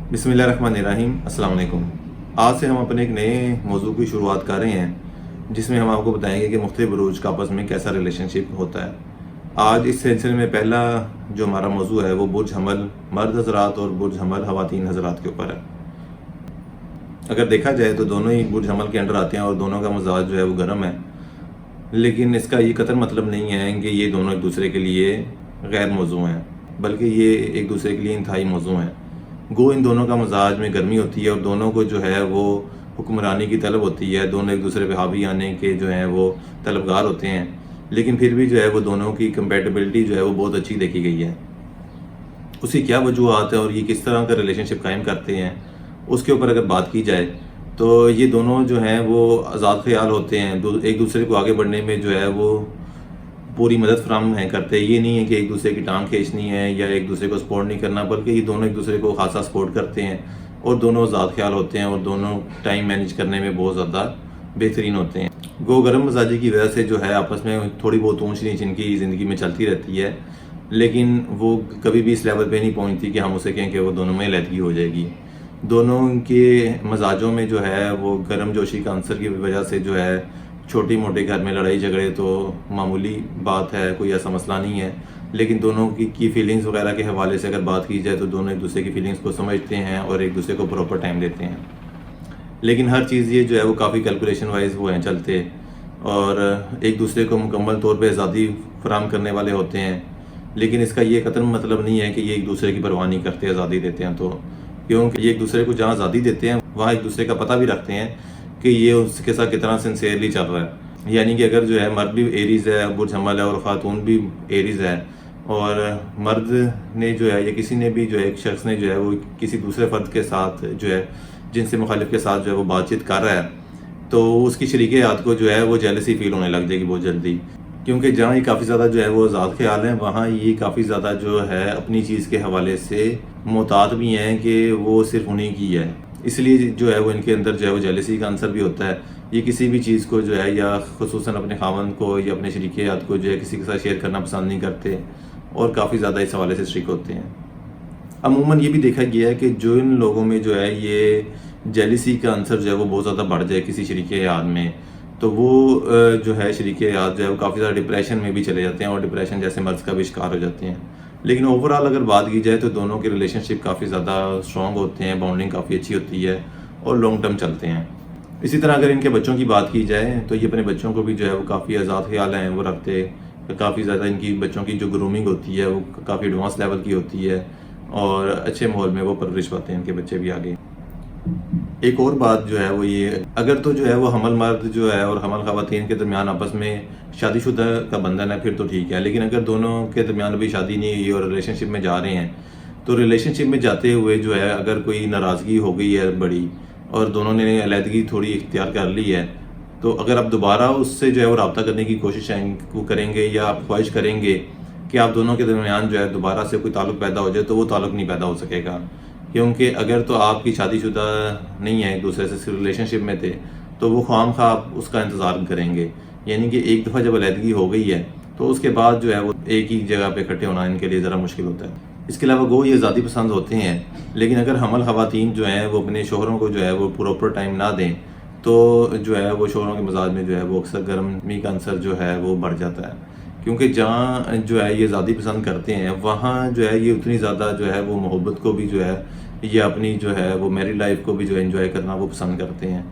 बिस्मिल्लाहिर्रहमानिर्रहीम। अस्सलाम वालेकुम। आज से हम अपने एक नए मौजू की शुरुआत कर रहे हैं जिसमें हम आपको बताएंगे कि मुख्तलिफ बुरूज का आपस में कैसा रिलेशनशिप होता है। आज इस सिलसिले में पहला जो हमारा मौजू है वो बुर्ज हमल मर्द हजरात और बुर्ज हमल खवातीन हजरात के ऊपर है। अगर देखा जाए तो दोनों ही बुर्ज हमल के अंडर आते हैं और दोनों का मिजाज जो है वो गर्म है, लेकिन इसका ये कतई मतलब नहीं है कि ये दोनों एक दूसरे के लिए गैर मौजू हैं, बल्कि ये एक दूसरे के लिए इंतहाई मौजू हैं। गो इन दोनों का मिजाज में गर्मी होती है और दोनों को जो है वो हुक्मरानी की तलब होती है, दोनों एक दूसरे पे हावी आने के जो हैं वो तलबगार होते हैं, लेकिन फिर भी जो है वो दोनों की कंपेटिबिलिटी जो है वो बहुत अच्छी देखी गई है। उसकी क्या वजूहत है और ये किस तरह का रिलेशनशिप कायम करते हैं, उसके ऊपर अगर बात की जाए तो ये दोनों जो हैं वो आज़ाद ख्याल होते हैं, एक दूसरे को आगे बढ़ने में जो है वो पूरी मदद फराहम है करते। ये नहीं है कि एक दूसरे की टांग खींचनी है या एक दूसरे को सपोर्ट नहीं करना, बल्कि ये दोनों एक दूसरे को खासा सपोर्ट करते हैं और दोनों आज़ाद ख्याल होते हैं और दोनों टाइम मैनेज करने में बहुत ज़्यादा बेहतरीन होते हैं। गो गर्म मजाजी की वजह से जो है आपस में थोड़ी बहुत ऊंच नीच इनकी ज़िंदगी में चलती रहती है, लेकिन वो कभी भी इस लेवल पे नहीं पहुंचती कि हम उसे कहें कि वो दोनों में लहदगी हो जाएगी। दोनों के मजाजों में जो है वो गर्म जोशी का अंसर की वजह से जो है छोटी मोटे घर में लड़ाई झगड़े तो मामूली बात है, कोई ऐसा मसला नहीं है, लेकिन दोनों की फीलिंग्स वगैरह के हवाले से अगर बात की जाए तो दोनों एक दूसरे की फीलिंग्स को समझते हैं और एक दूसरे को प्रॉपर टाइम देते हैं। लेकिन हर चीज़ ये जो है वो काफ़ी कैलकुलेशन वाइज वो हैं चलते और एक दूसरे को मुकम्मल तौर पे आज़ादी फराहम करने वाले होते हैं, लेकिन इसका ये कतई मतलब नहीं है कि ये एक दूसरे की परवाह नहीं करते, आज़ादी देते हैं। तो क्योंकि ये एक दूसरे को जहाँ आज़ादी देते हैं वहाँ एक दूसरे का पता भी रखते हैं कि ये उसके साथ कितना सिंसियरली चल रहा है। यानी कि अगर जो है मर्द भी एरीज़ है, बुर्ज हमल है और ख़ातून भी एरीज़ है और मर्द ने जो है या किसी ने भी जो है एक शख्स ने जो है वो किसी दूसरे फ़र्द के साथ जो है जिनसे मुखालिफ के साथ जो है वो बातचीत कर रहा है, तो उसकी शरीके याद को जो है वो जेलसी फील होने लग जाएगी बहुत जल्दी, क्योंकि जहाँ ये काफ़ी ज़्यादा जो है वो आज़ाद ख्याल है वहाँ ये काफ़ी ज़्यादा जो है अपनी चीज़ के हवाले से मोहतात भी हैं कि वो सिर्फ उन्हीं की है। इसलिए जो है वो इनके अंदर जो है वो जेलसी का आंसर भी होता है। ये किसी भी चीज़ को जो है या खुसूसन अपने खामन को या अपने शरीके याद को जो है किसी के साथ शेयर करना पसंद नहीं करते और काफ़ी ज़्यादा इस हवाले से स्ट्रिक्ट होते हैं। अमूमन ये भी देखा गया है कि जो इन लोगों में जो है ये जेलसी का आंसर जो है वो बहुत ज़्यादा बढ़ जाए किसी शरीके याद में, तो वो जो है शरीके याद जो है वो काफ़ी ज़्यादा डिप्रेशन में भी चले जाते हैं और डिप्रेशन जैसे मर्ज का भी शिकार हो जाते हैं। लेकिन ओवरऑल अगर बात की जाए तो दोनों के रिलेशनशिप काफ़ी ज़्यादा स्ट्रॉन्ग होते हैं, बाउंडिंग काफ़ी अच्छी होती है और लॉन्ग टर्म चलते हैं। इसी तरह अगर इनके बच्चों की बात की जाए तो ये अपने बच्चों को भी जो है वो काफ़ी आज़ाद ख्याल हैं वो रखते, काफ़ी ज़्यादा इनकी बच्चों की जो ग्रूमिंग होती है वो काफ़ी एडवांस लेवल की होती है और अच्छे माहौल में वो परवरिश पाते हैं इनके बच्चे भी आगे। एक और बात जो है वो ये, अगर तो जो है वो हमल मर्द जो है और हमल खवातीन के दरमियान आपस में शादीशुदा का बंधन है फिर तो ठीक है, लेकिन अगर दोनों के दरमियान अभी शादी नहीं हुई और रिलेशनशिप में जा रहे हैं तो रिलेशनशिप में जाते हुए जो है अगर कोई नाराज़गी हो गई है बड़ी और दोनों ने अलहदगी थोड़ी इख्तियार कर ली है, तो अगर आप दोबारा उससे जो है वो रब्ता करने की कोशिश करेंगे या आप ख्वाहिश करेंगे कि आप दोनों के दरमियान जो है दोबारा से कोई ताल्लुक़ पैदा हो जाए, तो वो ताल्लुक़ नहीं पैदा हो सकेगा। क्योंकि अगर तो आपकी शादीशुदा नहीं है, एक दूसरे से सिर्फ रिलेशनशिप में थे, तो वो ख्वामखा आप उसका इंतज़ार करेंगे। यानी कि एक दफ़ा जब अलहदगी हो गई है तो उसके बाद जो है वो एक ही जगह पे इकट्ठे होना इनके लिए ज़रा मुश्किल होता है। इसके अलावा गो ये आज़ादी पसंद होते हैं, लेकिन अगर हमल खवातीन जो हैं वो अपने शोहरों को जो है वो प्रॉपर टाइम ना दें तो जो है वो शोहरों के मिजाज में जो है वो अक्सर गर्मी का अंसर जो है वो बढ़ जाता है। क्योंकि जहाँ जो है ये आज़ादी पसंद करते हैं वहाँ जो है ये उतनी ज़्यादा जो है वो मोहब्बत को भी जो है ये अपनी जो है वो मैरिड लाइफ को भी जो है एंजॉय करना वो पसंद करते हैं।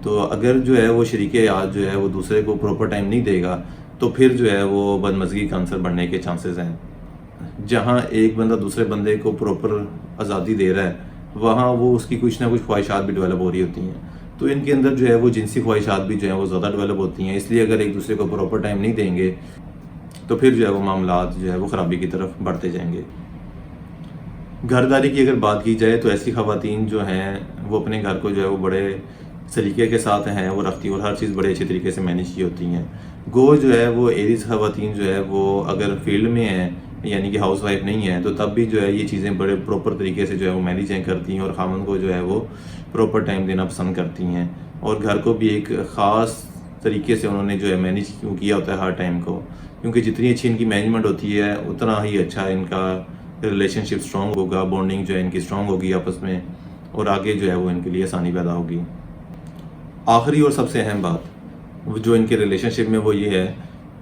तो अगर जो है वो शरीके याद जो है वो दूसरे को प्रॉपर टाइम नहीं देगा तो फिर जो है वो बदमज़गी का आंसर बढ़ने के चांसेस हैं। जहाँ एक बंदा दूसरे बंदे को प्रॉपर आज़ादी दे रहा है वहाँ वो उसकी कुछ ना कुछ ख्वाहिशात भी डेवलप हो रही होती हैं, तो इनके अंदर जो है वो जिनसी ख्वाहिशात भी जो है वो ज़्यादा डेवलप होती हैं। इसलिए अगर एक दूसरे को प्रॉपर टाइम नहीं देंगे तो फिर जो है वो मामला जो है वो ख़राबी की तरफ बढ़ते जाएंगे। घरदारी की अगर बात की जाए तो ऐसी ख़वातीन जो हैं वो अपने घर को जो है वो बड़े सलीके के साथ हैं वो रखती हैं और हर चीज़ बड़े अच्छे तरीके से मैनेज की होती हैं। गो जो है वो एरीज़ ख़वातीन जो है वो अगर फील्ड में हैं यानी कि हाउस वाइफ नहीं है तो तब भी जो है ये चीज़ें बड़े प्रॉपर तरीके से जो है वो मैनेज करती हैं और खामन को जो है वो प्रॉपर टाइम देना पसंद करती हैं और घर को भी एक ख़ास तरीके से उन्होंने जो है मैनेज किया होता है हर टाइम को, क्योंकि जितनी अच्छी इनकी मैनेजमेंट होती है उतना ही अच्छा इनका रिलेशनशिप स्ट्रॉन्ग होगा, बॉन्डिंग जो है इनकी स्ट्रॉन्ग होगी आपस में। اور آگے جو ہے وہ ان کے لیے آسانی پیدا ہوگی۔ آخری اور سب سے اہم بات جو ان کے ریلیشن شپ میں وہ یہ ہے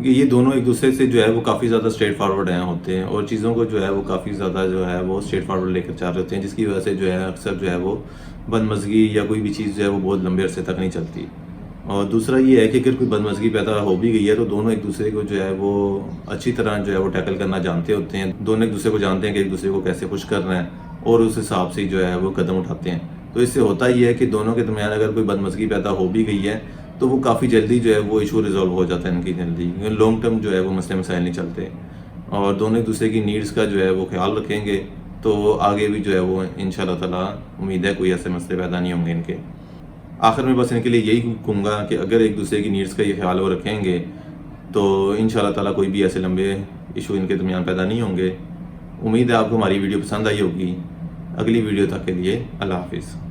کہ یہ دونوں ایک دوسرے سے جو ہے وہ کافی زیادہ اسٹریٹ فارورڈ ہوتے ہیں اور چیزوں کو جو ہے وہ کافی زیادہ جو ہے وہ اسٹریٹ فارورڈ لے کر چل رہے ہوتے ہیں، جس کی وجہ سے جو ہے اکثر جو ہے وہ بدمزگی یا کوئی بھی چیز جو ہے وہ بہت لمبے عرصے تک نہیں چلتی۔ اور دوسرا یہ ہے کہ اگر کوئی بدمزگی پیدا ہو بھی گئی ہے تو دونوں ایک دوسرے کو جو ہے وہ اچھی طرح جو ہے وہ ٹیکل کرنا جانتے ہوتے ہیں، دونوں ایک دوسرے کو جانتے ہیں کہ ایک دوسرے کو کیسے خوش کرنا ہے اور اس حساب سے جو ہے وہ قدم اٹھاتے ہیں۔ تو اس سے ہوتا یہ ہے کہ دونوں کے درمیان اگر کوئی بدمزگی پیدا ہو بھی گئی ہے تو وہ کافی جلدی جو ہے وہ ایشو ریزولو ہو جاتا ہے ان کی جلدی، لانگ ٹرم جو ہے وہ مسئلے مسائل نہیں چلتے، اور دونوں ایک دوسرے کی نیڈز کا جو ہے وہ خیال رکھیں گے تو آگے بھی جو ہے وہ ان شاء اللہ تعالیٰ امید ہے کوئی ایسے مسئلے پیدا نہیں ہوں گے ان کے۔ آخر میں بس ان کے لیے یہی کہوں گا کہ اگر ایک دوسرے کی نیڈز کا یہ خیال وہ رکھیں گے تو ان شاء اللہ تعالیٰ کوئی بھی ایسے لمبے ایشو ان کے درمیان پیدا نہیں ہوں گے۔ امید ہے آپ کو ہماری ویڈیو پسند آئی ہوگی۔ اگلی ویڈیو تک کے لیے اللہ حافظ۔